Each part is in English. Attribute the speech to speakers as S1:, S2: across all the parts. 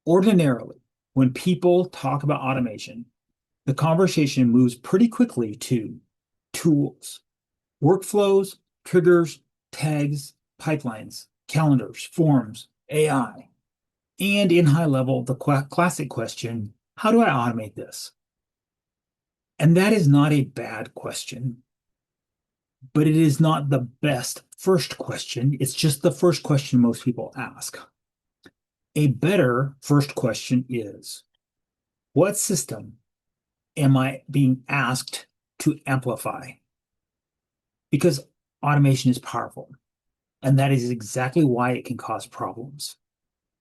S1: Ordinarily, when people talk about automation, the conversation moves pretty quickly to tools, workflows, triggers, tags, pipelines, calendars, forms, AI, and in high level, the classic question, how do I automate this? And that is not a bad question, but it is not the best first question. It's just the first question most people ask. A better first question is, what system am I being asked to amplify? Because automation is powerful, and that is exactly why it can cause problems.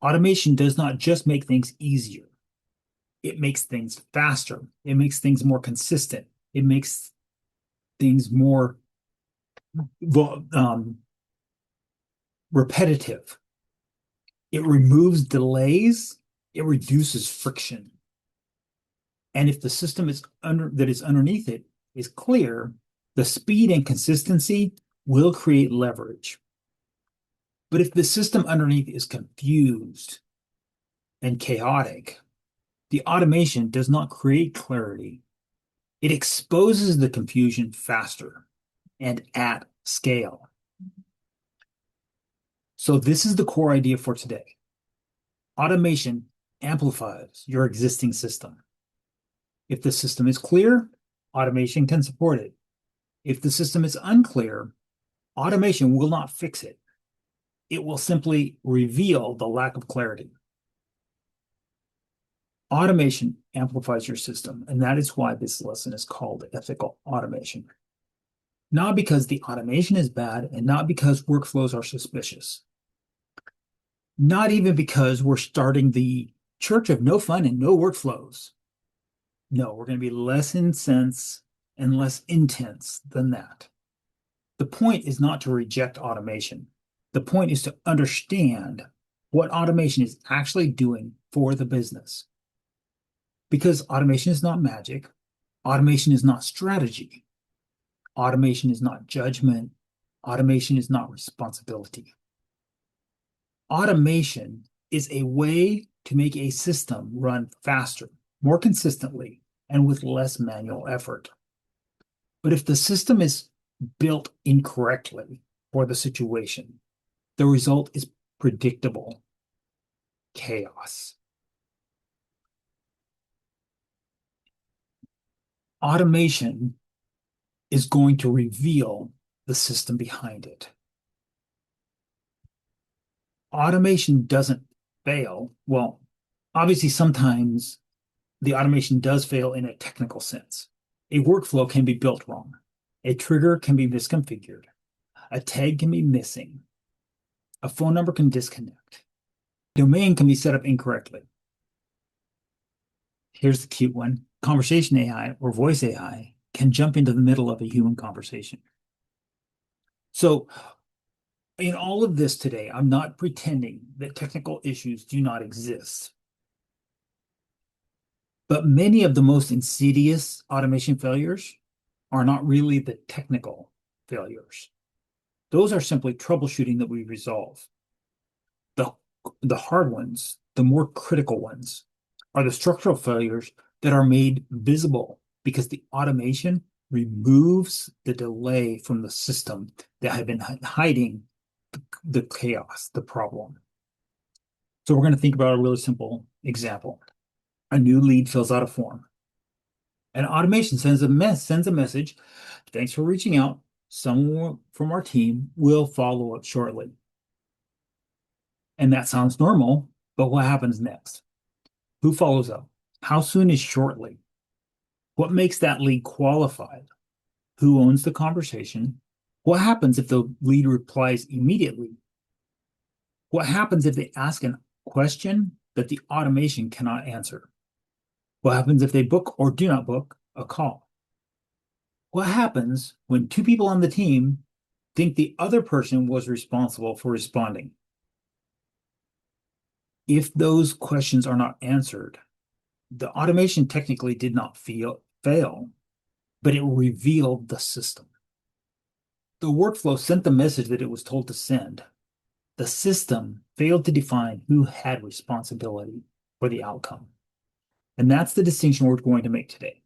S1: Automation does not just make things easier, it makes things faster, it makes things more consistent, it makes things more um, repetitive. It removes delays, it reduces friction. And if the system that is underneath it is clear, the speed and consistency will create leverage. But if the system underneath is confused and chaotic, the automation does not create clarity. It exposes the confusion faster and at scale. So this is the core idea for today. Automation amplifies your existing system. If the system is clear, automation can support it. If the system is unclear, automation will not fix it. It will simply reveal the lack of clarity. Automation amplifies your system, and that is why this lesson is called ethical automation. Not because the automation is bad and not because workflows are suspicious. Not even because we're starting the church of no fun and no workflows. No, we're going to be less intense and less intense than that. The point is not to reject automation. The point is to understand what automation is actually doing for the business. Because automation is not magic, automation is not strategy, automation is not judgment, automation is not responsibility. Automation is a way to make a system run faster, more consistently, and with less manual effort. But if the system is built incorrectly for the situation, the result is predictable chaos. Automation is going to reveal the system behind it. Automation doesn't fail. Well, obviously, sometimes the automation does fail in a technical sense. A workflow can be built wrong. A trigger can be misconfigured. A tag can be missing. A phone number can disconnect. Domain can be set up incorrectly. Here's the cute one. Conversation AI or voice AI can jump into the middle of a human conversation. So in all of this today, I'm not pretending that technical issues do not exist. But many of the most insidious automation failures are not really the technical failures. Those are simply troubleshooting that we resolve. The hard ones, the more critical ones, are the structural failures that are made visible because the automation removes the delay from the system that had been hiding the chaos, the problem. So we're going to think about a really simple example. A new lead fills out a form. And automation sends a message. Thanks for reaching out. Someone from our team will follow up shortly. And that sounds normal, but what happens next? Who follows up? How soon is shortly? What makes that lead qualified? Who owns the conversation? What happens if the lead replies immediately? What happens if they ask a question that the automation cannot answer? What happens if they book or do not book a call? What happens when two people on the team think the other person was responsible for responding? If those questions are not answered, the automation technically did not fail, but it revealed the system. The workflow sent the message that it was told to send. The system failed to define who had responsibility or the outcome. And that's the distinction we're going to make today.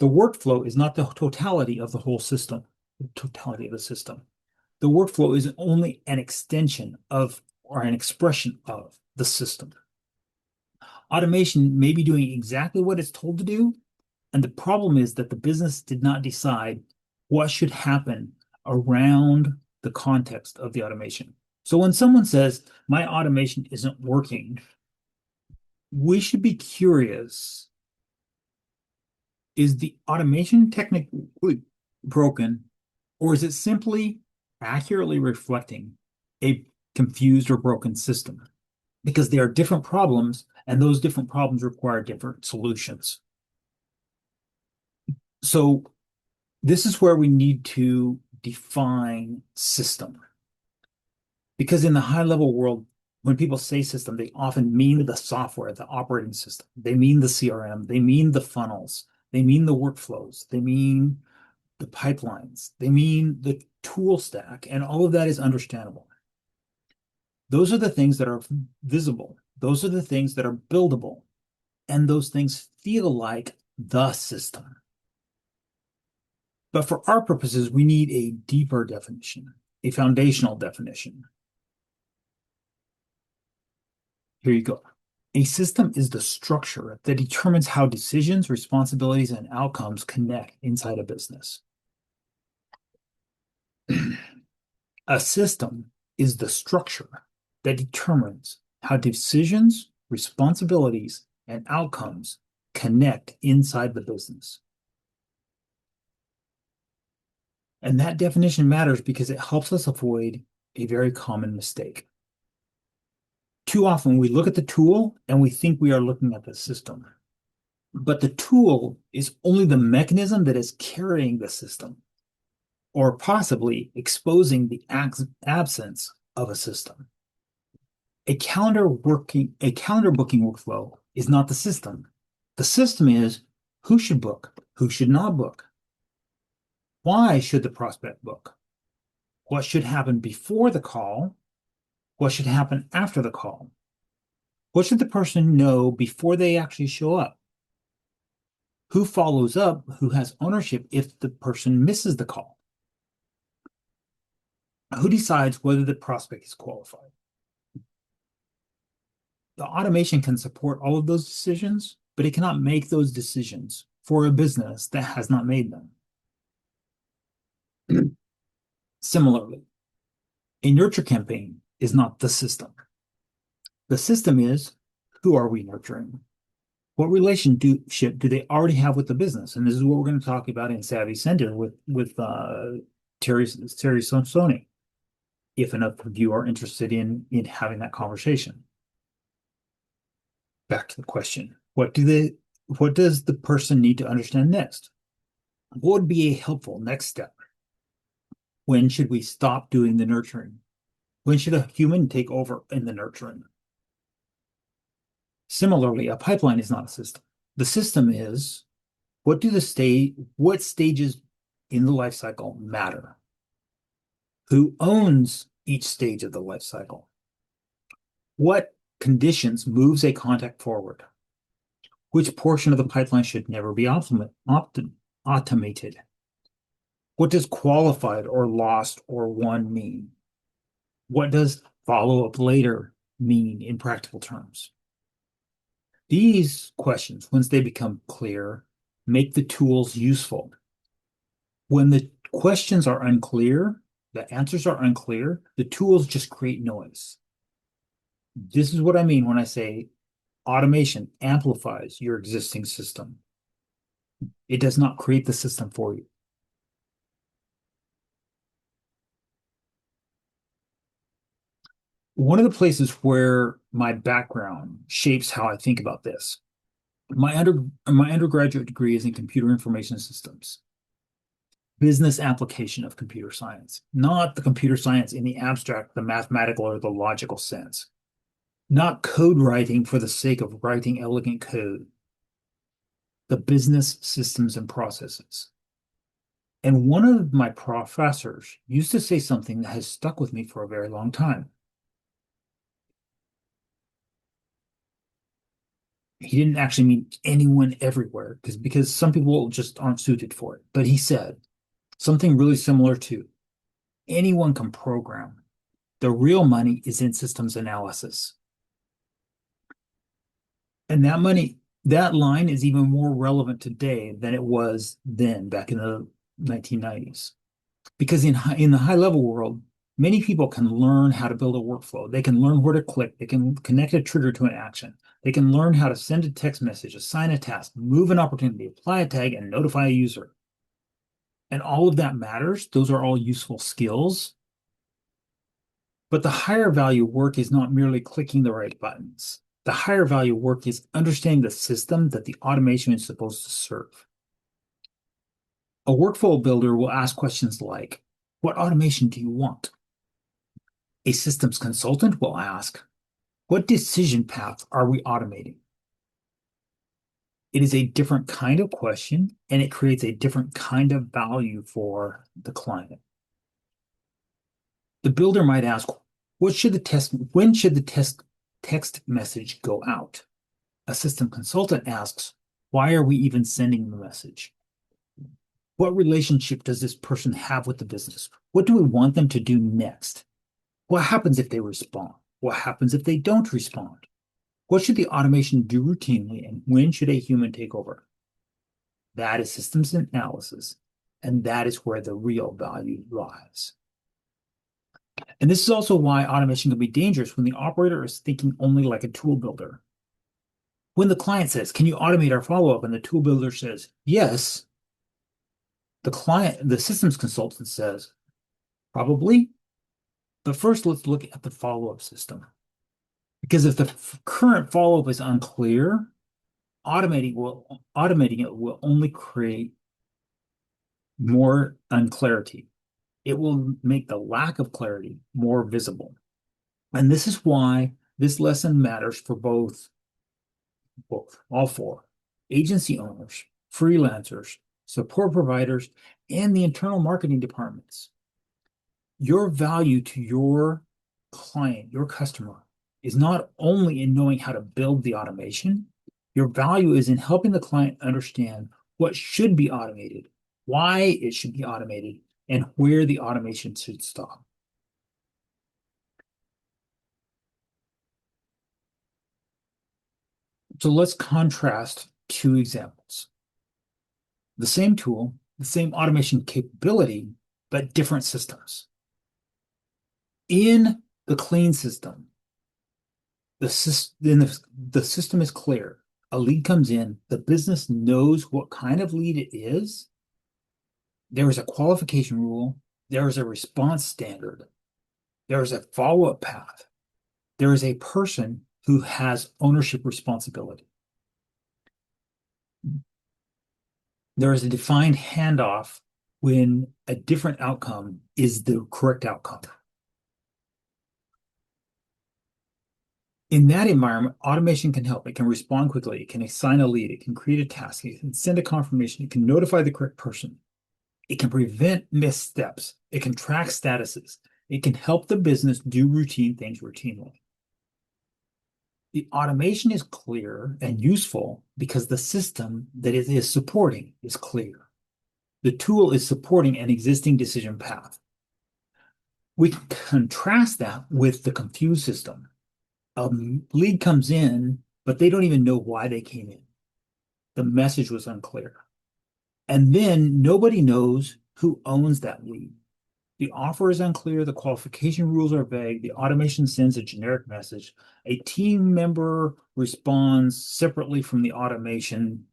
S1: The workflow is not the totality of the whole system, the totality of the system. The workflow is only an extension of or an expression of the system. Automation may be doing exactly what it's told to do, and the problem is that the business did not decide what should happen around the context of the automation. So when someone says, my automation isn't working, we should be curious, is the automation technically broken, or is it simply accurately reflecting a confused or broken system? Because there are different problems, and those different problems require different solutions. So this is where we need to define system. Because in the high-level world, when people say system, they often mean the software, the operating system. They mean the CRM. They mean the funnels. They mean the workflows. They mean the pipelines. They mean the tool stack. And all of that is understandable. Those are the things that are visible. Those are the things that are buildable. And those things feel like the system. But for our purposes, we need a deeper definition, a foundational definition. Here you go. A system is the structure that determines how decisions, responsibilities, and outcomes connect inside a business. A system is the structure that determines how decisions, responsibilities, and outcomes connect inside the business. And that definition matters because it helps us avoid a very common mistake. Too often we look at the tool and we think we are looking at the system. But the tool is only the mechanism that is carrying the system, or possibly exposing the absence of a system. A calendar booking workflow is not the system. The system is who should book, who should not book. Why should the prospect book? What should happen before the call? What should happen after the call? What should the person know before they actually show up? Who follows up? Who has ownership if the person misses the call? Who decides whether the prospect is qualified? The automation can support all of those decisions, but it cannot make those decisions for a business that has not made them. Similarly, a nurture campaign is not the system. The system is, who are we nurturing? What relationship do they already have with the business? And this is what we're going to talk about in Savvy Sender with Terry Sonsoni, if enough of you are interested in having that conversation. Back to the question, what does the person need to understand next? What would be a helpful next step? When should we stop doing the nurturing? When should a human take over in the nurturing? Similarly, a pipeline is not a system. The system is what stages in the life cycle matter? Who owns each stage of the life cycle? What conditions moves a contact forward? Which portion of the pipeline should never be automated? What does qualified or lost or won mean? What does follow up later mean in practical terms? These questions, once they become clear, make the tools useful. When the questions are unclear, the answers are unclear, the tools just create noise. This is what I mean when I say automation amplifies your existing system. It does not create the system for you. One of the places where my background shapes how I think about this, my undergraduate degree is in computer information systems, business application of computer science, not the computer science in the abstract, the mathematical or the logical sense, not code writing for the sake of writing elegant code, the business systems and processes. And one of my professors used to say something that has stuck with me for a very long time. He didn't actually mean anyone everywhere because some people just aren't suited for it. But he said something really similar to anyone can program. The real money is in systems analysis. And that line is even more relevant today than it was then back in the 1990s. Because in the high level world, many people can learn how to build a workflow. They can learn where to click. They can connect a trigger to an action. They can learn how to send a text message, assign a task, move an opportunity, apply a tag, and notify a user. And all of that matters. Those are all useful skills. But the higher value work is not merely clicking the right buttons. The higher value work is understanding the system that the automation is supposed to serve. A workflow builder will ask questions like, what automation do you want? A systems consultant will ask, what decision path are we automating? It is a different kind of question, and it creates a different kind of value for the client. The builder might ask, when should the text message go out? A system consultant asks, why are we even sending the message? What relationship does this person have with the business? What do we want them to do next? What happens if they respond? What happens if they don't respond? What should the automation do routinely, and when should a human take over? That is systems analysis, and that is where the real value lies. And this is also why automation can be dangerous when the operator is thinking only like a tool builder. When the client says, can you automate our follow-up? And the tool builder says, yes, the systems consultant says, probably. But first, let's look at the follow-up system. Because if the current follow-up is unclear, automating it will only create more unclarity. It will make the lack of clarity more visible. And this is why this lesson matters for all four: agency owners, freelancers, support providers, and the internal marketing departments. Your value to your client, your customer, is not only in knowing how to build the automation, your value is in helping the client understand what should be automated, why it should be automated, and where the automation should stop. So let's contrast two examples. The same tool, the same automation capability, but different systems. In the clean system, the system is clear. A lead comes in, the business knows what kind of lead it is. There is a qualification rule. There is a response standard. There is a follow-up path. There is a person who has ownership responsibility. There is a defined handoff when a different outcome is the correct outcome. In that environment, automation can help. It can respond quickly. It can assign a lead. It can create a task. It can send a confirmation. It can notify the correct person. It can prevent missteps. It can track statuses. It can help the business do routine things routinely. The automation is clear and useful because the system that it is supporting is clear. The tool is supporting an existing decision path. We can contrast that with the confused system. A lead comes in, but they don't even know why they came in. The message was unclear. And then nobody knows who owns that lead. The offer is unclear. The qualification rules are vague. The automation sends a generic message. A team member responds separately from the automation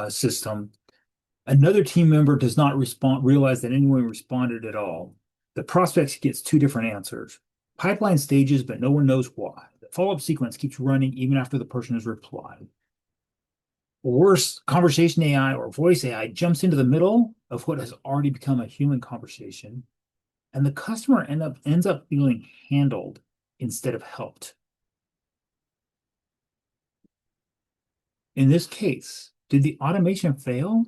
S1: system. Another team member does not realize that anyone responded at all. The prospect gets two different answers. Pipeline stages, but no one knows why. The follow-up sequence keeps running even after the person has replied. Or worse, conversation AI or voice AI jumps into the middle of what has already become a human conversation, and the customer ends up feeling handled instead of helped. In this case, did the automation fail?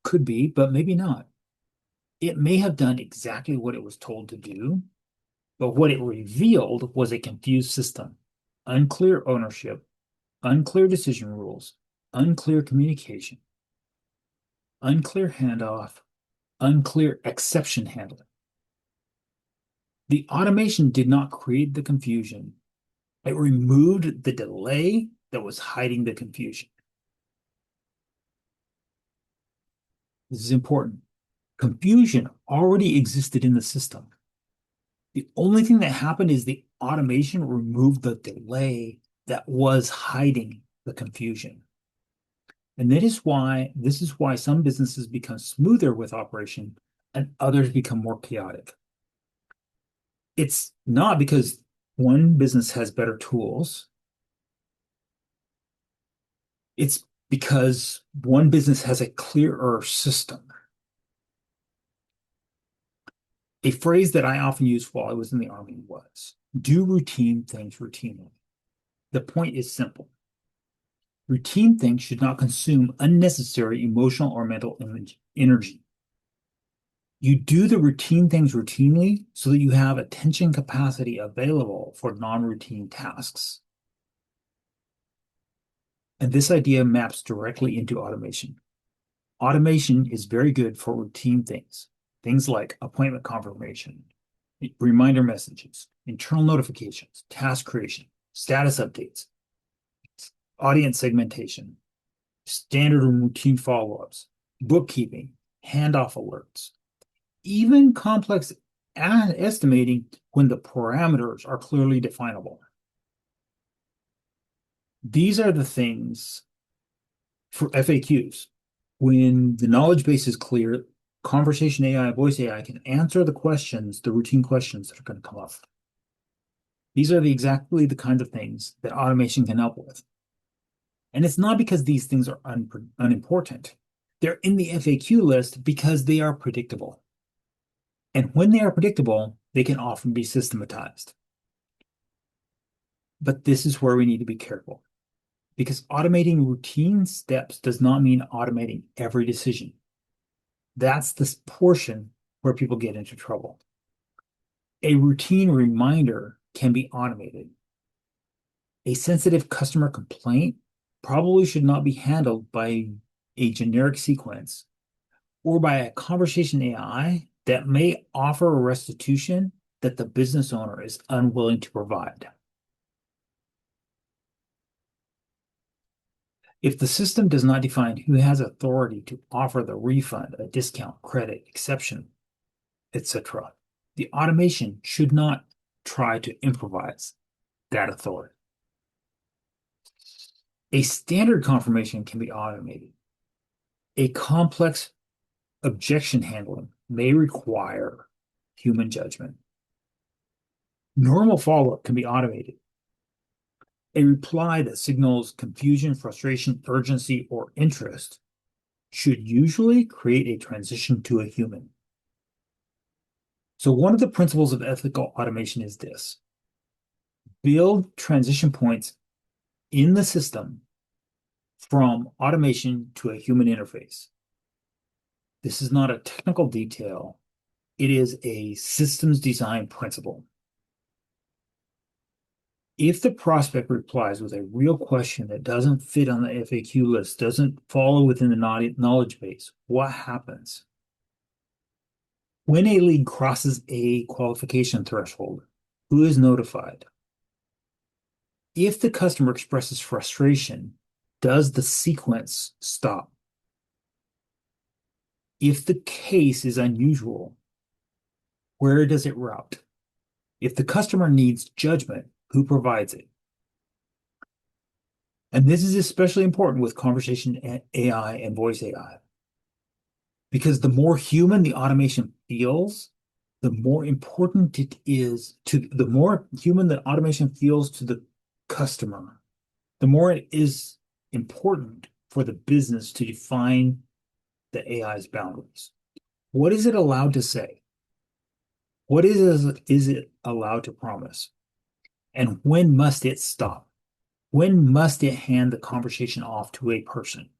S1: Could be, but maybe not. It may have done exactly what it was told to do, but what it revealed was a confused system, unclear ownership, unclear decision rules, unclear communication, unclear handoff, unclear exception handling. The automation did not create the confusion. It removed the delay that was hiding the confusion. This is important. Confusion already existed in the system. The only thing that happened is the automation removed the delay that was hiding the confusion. And this is why some businesses become smoother with operation and others become more chaotic. It's not because one business has better tools. It's because one business has a clearer system. A phrase that I often used while I was in the Army was, do routine things routinely. The point is simple. Routine things should not consume unnecessary emotional or mental energy. You do the routine things routinely so that you have attention capacity available for non-routine tasks. And this idea maps directly into automation. Automation is very good for routine things, things like appointment confirmation, reminder messages, internal notifications, task creation, status updates, audience segmentation, standard and routine follow-ups, bookkeeping, handoff alerts, even complex estimating when the parameters are clearly definable. These are the things for FAQs. When the knowledge base is clear, conversation AI, voice AI can answer the questions, the routine questions that are going to come up. These are exactly the kinds of things that automation can help with. And it's not because these things are unimportant. They're in the FAQ list because they are predictable. And when they are predictable, they can often be systematized. But this is where we need to be careful, because automating routine steps does not mean automating every decision. That's the portion where people get into trouble. A routine reminder can be automated. A sensitive customer complaint probably should not be handled by a generic sequence or by a conversation AI that may offer a restitution that the business owner is unwilling to provide. If the system does not define who has authority to offer the refund, a discount, credit, exception, etc., the automation should not try to improvise that authority. A standard confirmation can be automated. A complex objection handling may require human judgment. Normal follow-up can be automated. A reply that signals confusion, frustration, urgency, or interest should usually create a transition to a human. So one of the principles of ethical automation is this: build transition points in the system from automation to a human interface. This is not a technical detail. It is a systems design principle. If the prospect replies with a real question that doesn't fit on the FAQ list, doesn't follow within the knowledge base, what happens? When a lead crosses a qualification threshold, who is notified? If the customer expresses frustration, does the sequence stop? If the case is unusual, where does it route? If the customer needs judgment, who provides it? And this is especially important with conversation AI and voice AI, because the more human the automation feels, the more important it is to the more human the automation feels to the customer, the more it is important for the business to define the AI's boundaries. What is it allowed to say? What is it allowed to promise? And when must it stop? When must it hand the conversation off to a person?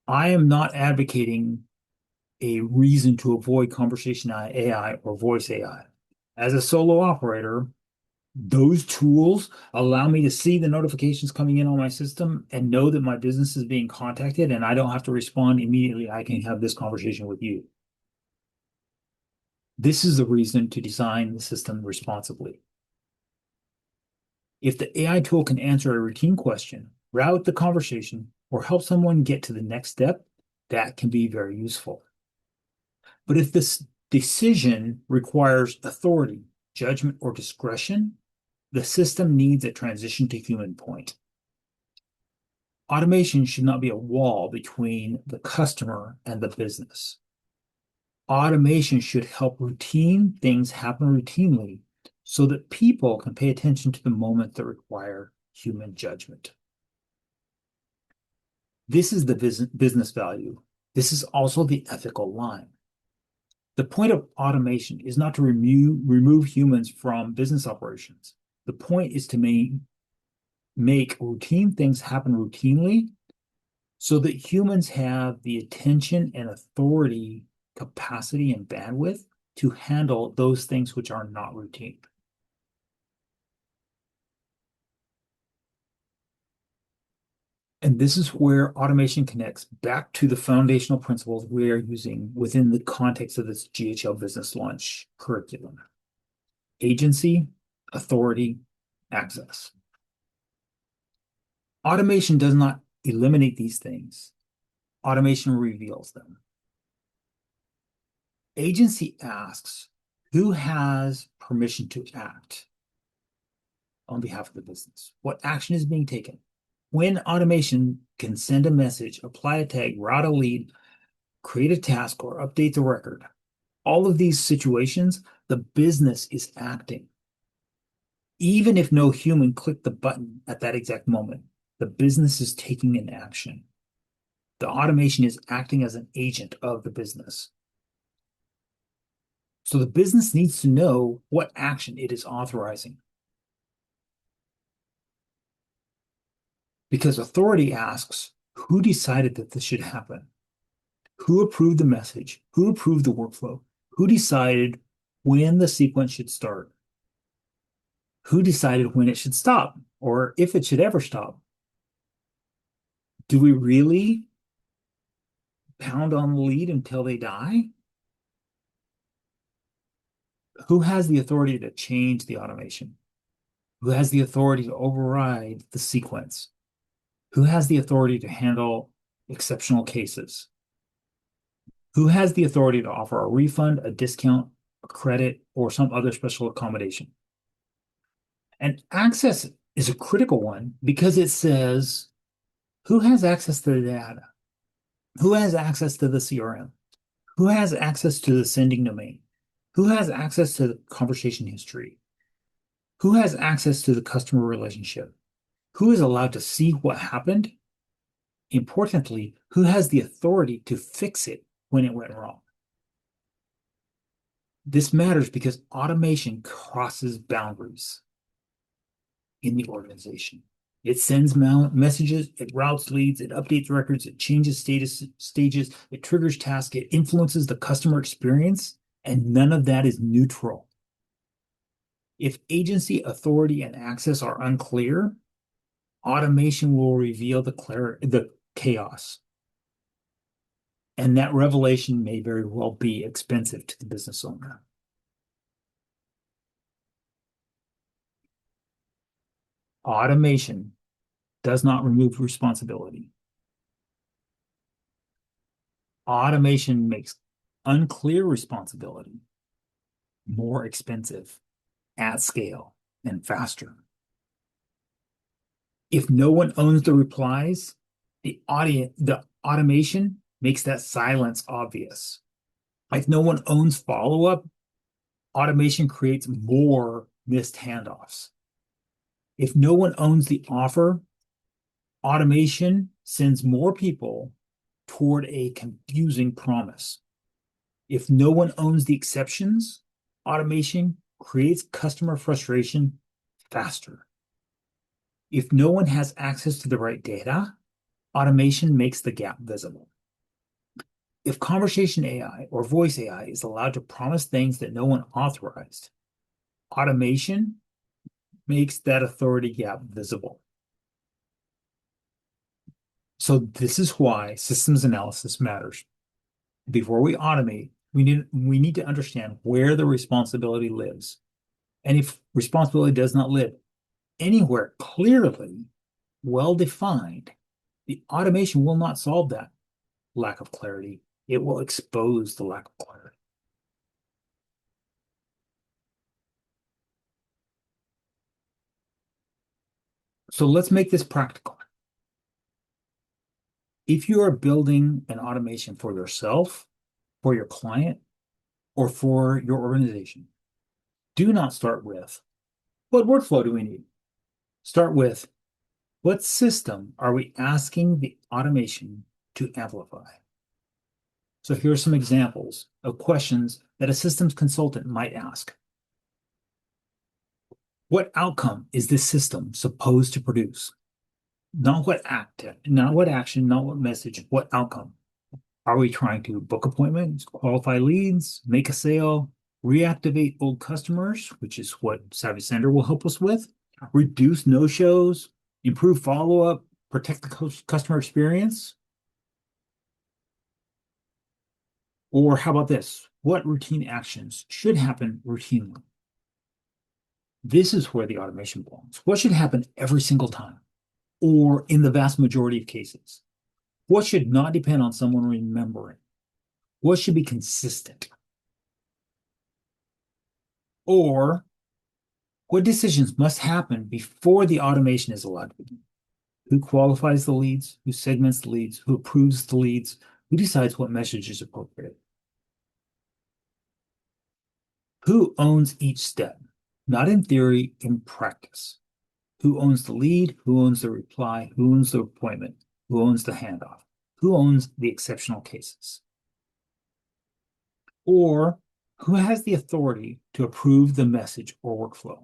S1: I am not advocating a reason to avoid conversation AI or voice AI. As a solo operator, Those tools allow me to see the notifications coming in on my system and know that my business is being contacted, and I don't have to respond immediately. I can have this conversation with you. This is the reason to design the system responsibly. If the AI tool can answer a routine question, route the conversation, or help someone get to the next step, that can be very useful. But if this decision requires authority, judgment, or discretion, the system needs a transition to human point. Automation should not be a wall between the customer and the business. Automation should help routine things happen routinely so that people can pay attention to the moments that require human judgment. This is the business value. This is also the ethical line. The point of automation is not to remove humans from business operations. The point is to make routine things happen routinely so that humans have the attention and authority, capacity, and bandwidth to handle those things which are not routine. And this is where automation connects back to the foundational principles we are using within the context of this GHL Business Launch curriculum. Agency, authority, access. Automation does not eliminate these things. Automation reveals them. Agency asks, who has permission to act on behalf of the business? What action is being taken? When automation can send a message, apply a tag, route a lead, create a task, or update the record, all of these situations, the business is acting. Even if no human clicked the button at that exact moment, the business is taking an action. The automation is acting as an agent of the business. So the business needs to know what action it is authorizing. Because authority asks, who decided that this should happen? Who approved the message? Who approved the workflow? Who decided when the sequence should start? Who decided when it should stop, or if it should ever stop? Do we really pound on the lead until they die? Who has the authority to change the automation? Who has the authority to override the sequence? Who has the authority to handle exceptional cases? Who has the authority to offer a refund, a discount, a credit, or some other special accommodation? And access is a critical one because it says, who has access to the data? Who has access to the CRM? Who has access to the sending domain? Who has access to the conversation history? Who has access to the customer relationship? Who is allowed to see what happened? Importantly, who has the authority to fix it when it went wrong? This matters because automation crosses boundaries in the organization. It sends messages, it routes leads, it updates records, it changes stages, it triggers tasks, it influences the customer experience, and none of that is neutral. If agency, authority, and access are unclear, automation will reveal the chaos. And that revelation may very well be expensive to the business owner. Automation does not remove responsibility. Automation makes unclear responsibility more expensive at scale and faster. If no one owns the replies, the automation makes that silence obvious. If no one owns follow-up, automation creates more missed handoffs. If no one owns the offer, automation sends more people toward a confusing promise. If no one owns the exceptions, automation creates customer frustration faster. If no one has access to the right data, automation makes the gap visible. If conversation AI or voice AI is allowed to promise things that no one authorized, automation makes that authority gap visible. So this is why systems analysis matters. Before we automate, we need to understand where the responsibility lives. And if responsibility does not live anywhere clearly, well-defined, the automation will not solve that lack of clarity. It will expose the lack of clarity. So let's make this practical. If you are building an automation for yourself, for your client, or for your organization, do not start with, what workflow do we need? Start with, what system are we asking the automation to amplify? So here are some examples of questions that a systems consultant might ask. What outcome is this system supposed to produce? Not what action, not what message, what outcome. Are we trying to book appointments, qualify leads, make a sale, reactivate old customers, which is what Savvy Sender will help us with, reduce no-shows, improve follow-up, protect the customer experience? Or how about this? What routine actions should happen routinely? This is where the automation belongs. What should happen every single time, or in the vast majority of cases? What should not depend on someone remembering? What should be consistent? Or what decisions must happen before the automation is allowed to begin? Who qualifies the leads? Who segments the leads? Who approves the leads? Who decides what message is appropriate? Who owns each step? Not in theory, in practice. Who owns the lead? Who owns the reply? Who owns the appointment? Who owns the handoff? Who owns the exceptional cases? Or who has the authority to approve the message or workflow?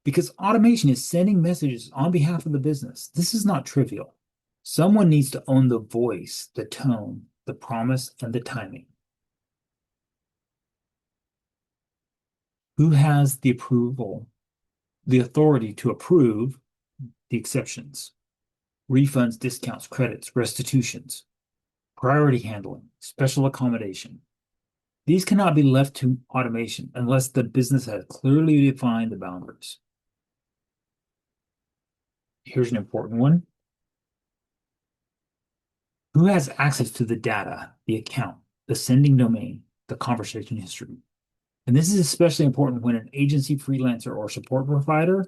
S1: Because automation is sending messages on behalf of the business. This is not trivial. Someone needs to own the voice, the tone, the promise, and the timing. Who has the approval, the authority to approve the exceptions, refunds, discounts, credits, restitutions, priority handling, special accommodation? These cannot be left to automation unless the business has clearly defined the boundaries. Here's an important one. Who has access to the data, the account, the sending domain, the conversation history? And this is especially important when an agency, freelancer, or support provider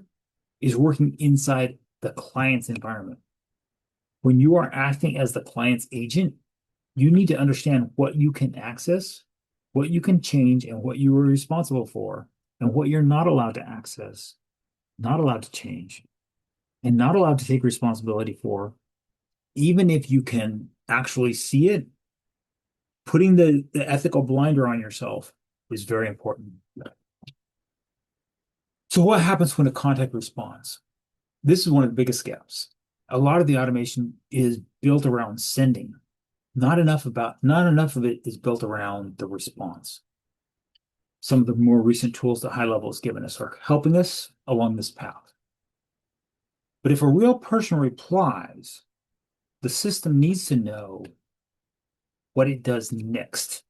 S1: is working inside the client's environment. When you are acting as the client's agent, you need to understand what you can access, what you can change, and what you are responsible for, and what you're not allowed to access, not allowed to change, and not allowed to take responsibility for. Even if you can actually see it, putting the ethical blinder on yourself is very important. So what happens when a contact responds? This is one of the biggest gaps. A lot of the automation is built around sending. Not enough of it is built around the response. Some of the more recent tools that HighLevel has given us are helping us along this path. But if a real person replies, the system needs to know what it does next,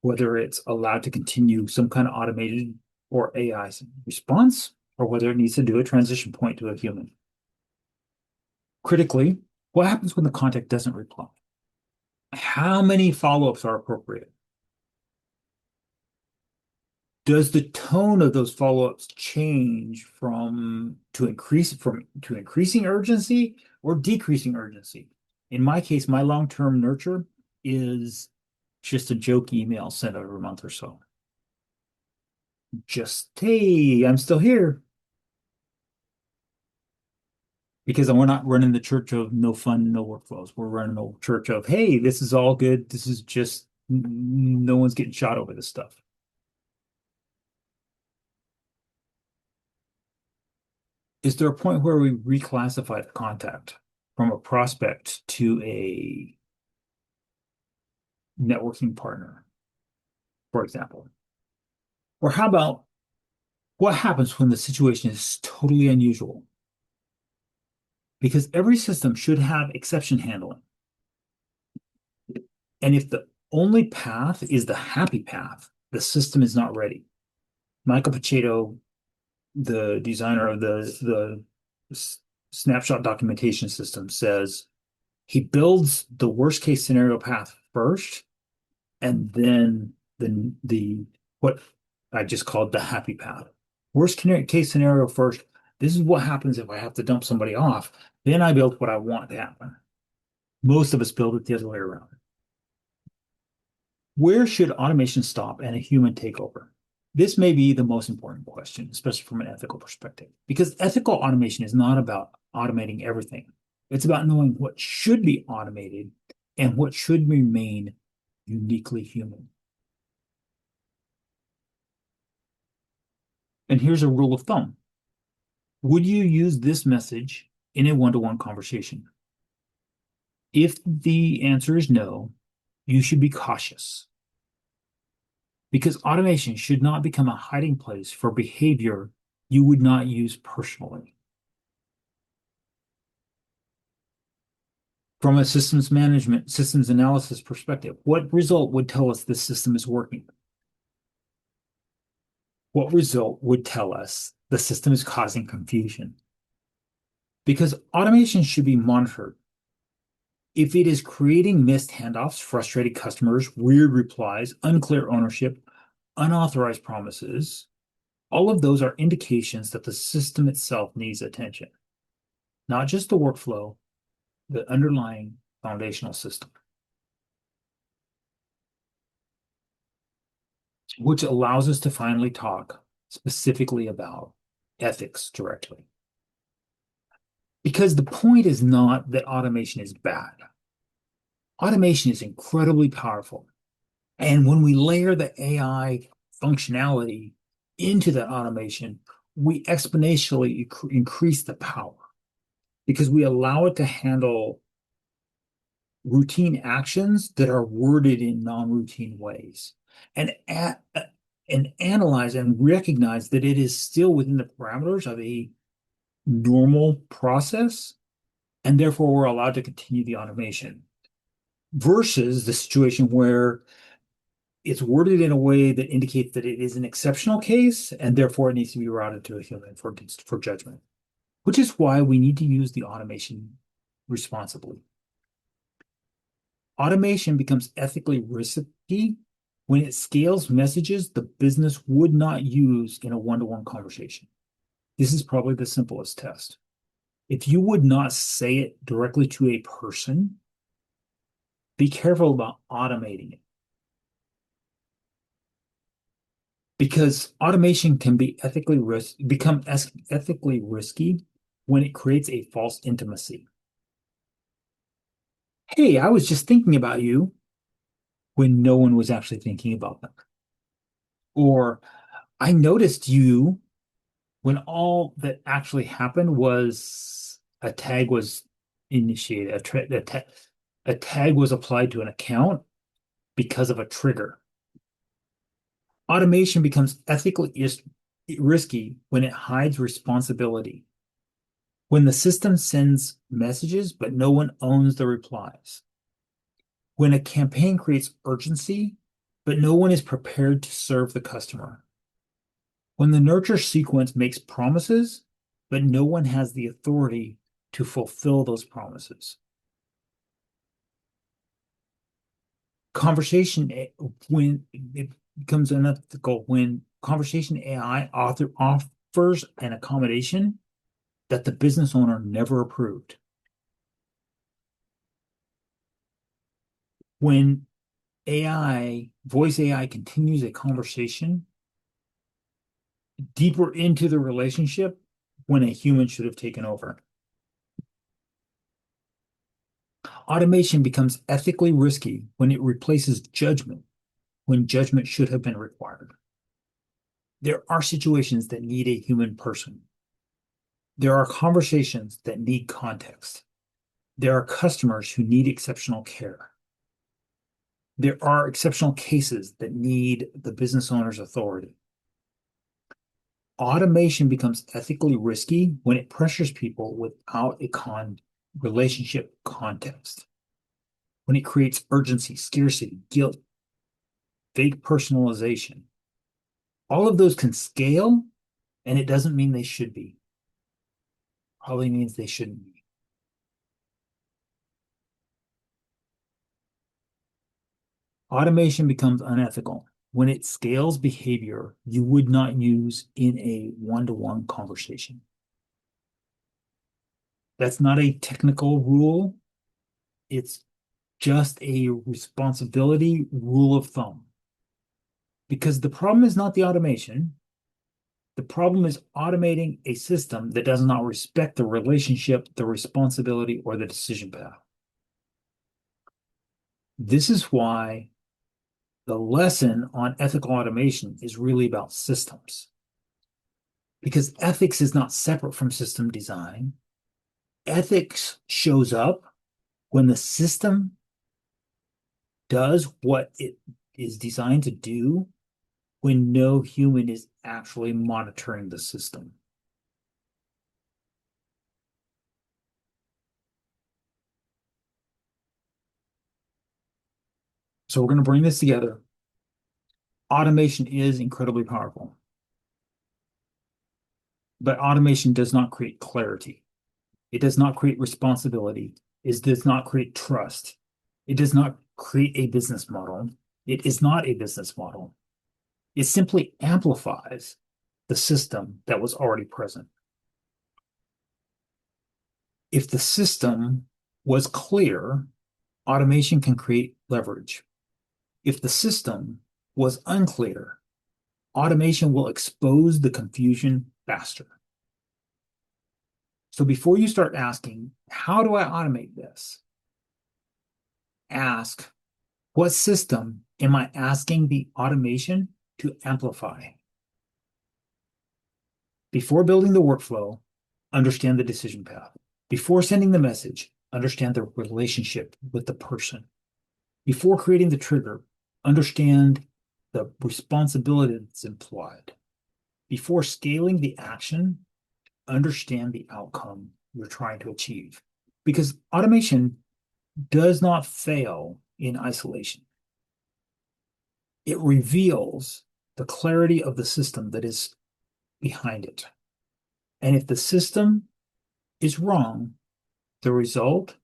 S1: whether it's allowed to continue some kind of automated or AI response, or whether it needs to do a transition point to a human. Critically, what happens when the contact doesn't reply? How many follow-ups are appropriate? Does the tone of those follow-ups change to increasing urgency or decreasing urgency? In my case, my long-term nurture is just a joke email sent every month or so. Just, hey, I'm still here. Because we're not running the church of no fun, no workflows. We're running the church of, hey, this is all good. This is just, no one's getting shot over this stuff. Is there a point where we reclassify the contact from a prospect to a networking partner, for example? Or how about What happens when the situation is totally unusual? Because every system should have exception handling. And if the only path is the happy path, the system is not ready. Michael Pacheco, the designer of the snapshot documentation system, says he builds the worst case scenario path first, and then the what I just called the happy path. Worst case scenario first. This is what happens if I have to dump somebody off. Then I build what I want to happen. Most of us build it the other way around. Where should automation stop and a human take over? This may be the most important question, especially from an ethical perspective, because ethical automation is not about automating everything. It's about knowing what should be automated and what should remain uniquely human. And here's a rule of thumb. Would you use this message in a one-to-one conversation? If the answer is no, you should be cautious, because automation should not become a hiding place for behavior you would not use personally. From a systems management, systems analysis perspective, what result would tell us this system is working? What result would tell us the system is causing confusion? Because automation should be monitored. If it is creating missed handoffs, frustrated customers, weird replies, unclear ownership, unauthorized promises, all of those are indications that the system itself needs attention, not just the workflow, the underlying foundational system, which allows us to finally talk specifically about ethics directly. Because the point is not that automation is bad. Automation is incredibly powerful. And when we layer the AI functionality into that automation, we exponentially increase the power because we allow it to handle routine actions that are worded in non-routine ways and analyze and recognize that it is still within the parameters of a normal process, and therefore we're allowed to continue the automation versus the situation where it's worded in a way that indicates that it is an exceptional case and therefore it needs to be routed to a human for judgment, which is why we need to use the automation responsibly. Automation becomes ethically risky when it scales messages the business would not use in a one-to-one conversation. This is probably the simplest test. If you would not say it directly to a person, be careful about automating it. Because automation can be become ethically risky when it creates a false intimacy. Hey, I was just thinking about you when no one was actually thinking about them. Or I noticed you when all that actually happened was a tag was initiated, a tag was applied to an account because of a trigger. Automation becomes ethically risky when it hides responsibility. When the system sends messages, but no one owns the replies. When a campaign creates urgency, but no one is prepared to serve the customer. When the nurture sequence makes promises, but no one has the authority to fulfill those promises. When it becomes unethical, when conversation AI offers an accommodation that the business owner never approved. When voice AI continues a conversation deeper into the relationship when a human should have taken over. Automation becomes ethically risky when it replaces judgment when judgment should have been required. There are situations that need a human person. There are conversations that need context. There are customers who need exceptional care. There are exceptional cases that need the business owner's authority. Automation becomes ethically risky when it pressures people without a relationship context, when it creates urgency, scarcity, guilt, fake personalization. All of those can scale, and it doesn't mean they should be. Probably means they shouldn't be. Automation becomes unethical when it scales behavior you would not use in a one-to-one conversation. That's not a technical rule. It's just a responsibility rule of thumb. Because the problem is not the automation. The problem is automating a system that does not respect the relationship, the responsibility, or the decision path. This is why the lesson on ethical automation is really about systems. Because ethics is not separate from system design. Ethics shows up when the system does what it is designed to do when no human is actually monitoring the system. So we're going to bring this together. Automation is incredibly powerful, but automation does not create clarity. It does not create responsibility. It does not create trust. It does not create a business model. It is not a business model. It simply amplifies the system that was already present. If the system was clear, automation can create leverage. If the system was unclear, automation will expose the confusion faster. So before you start asking, how do I automate this? Ask, what system am I asking the automation to amplify? Before building the workflow, understand the decision path. Before sending the message, understand the relationship with the person. Before creating the trigger, understand the responsibility that's implied. Before scaling the action, understand the outcome you're trying to achieve. Because automation does not fail in isolation. It reveals the clarity of the system that is behind it. And if the system is wrong, the result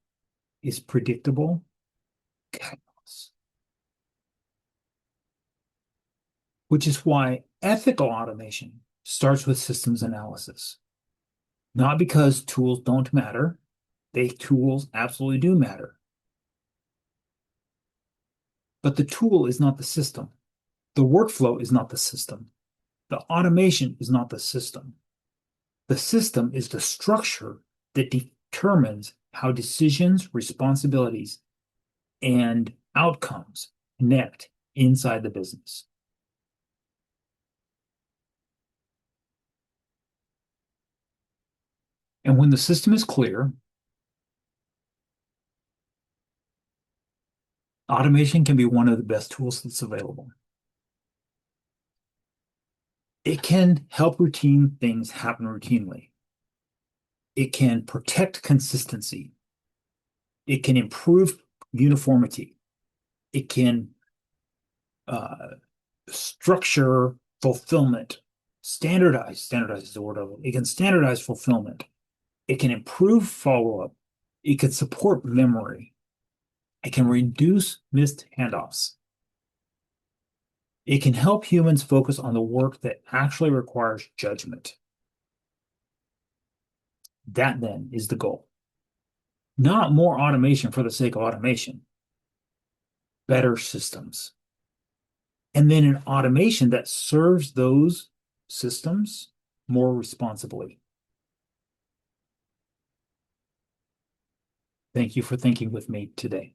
S1: is predictable chaos. Which is why ethical automation starts with systems analysis. Not because tools don't matter. Tools absolutely do matter. But the tool is not the system. The workflow is not the system. The automation is not the system. The system is the structure that determines how decisions, responsibilities, and outcomes connect inside the business. And when the system is clear, automation can be one of the best tools that's available. It can help routine things happen routinely. It can protect consistency. It can improve uniformity. It can structure fulfillment. Standardize is the word of it. It can standardize fulfillment. It can improve follow-up. It can support memory. It can reduce missed handoffs. It can help humans focus on the work that actually requires judgment. That then is the goal. Not more automation for the sake of automation. Better systems. And then an automation that serves those systems more responsibly. Thank you for thinking with me today.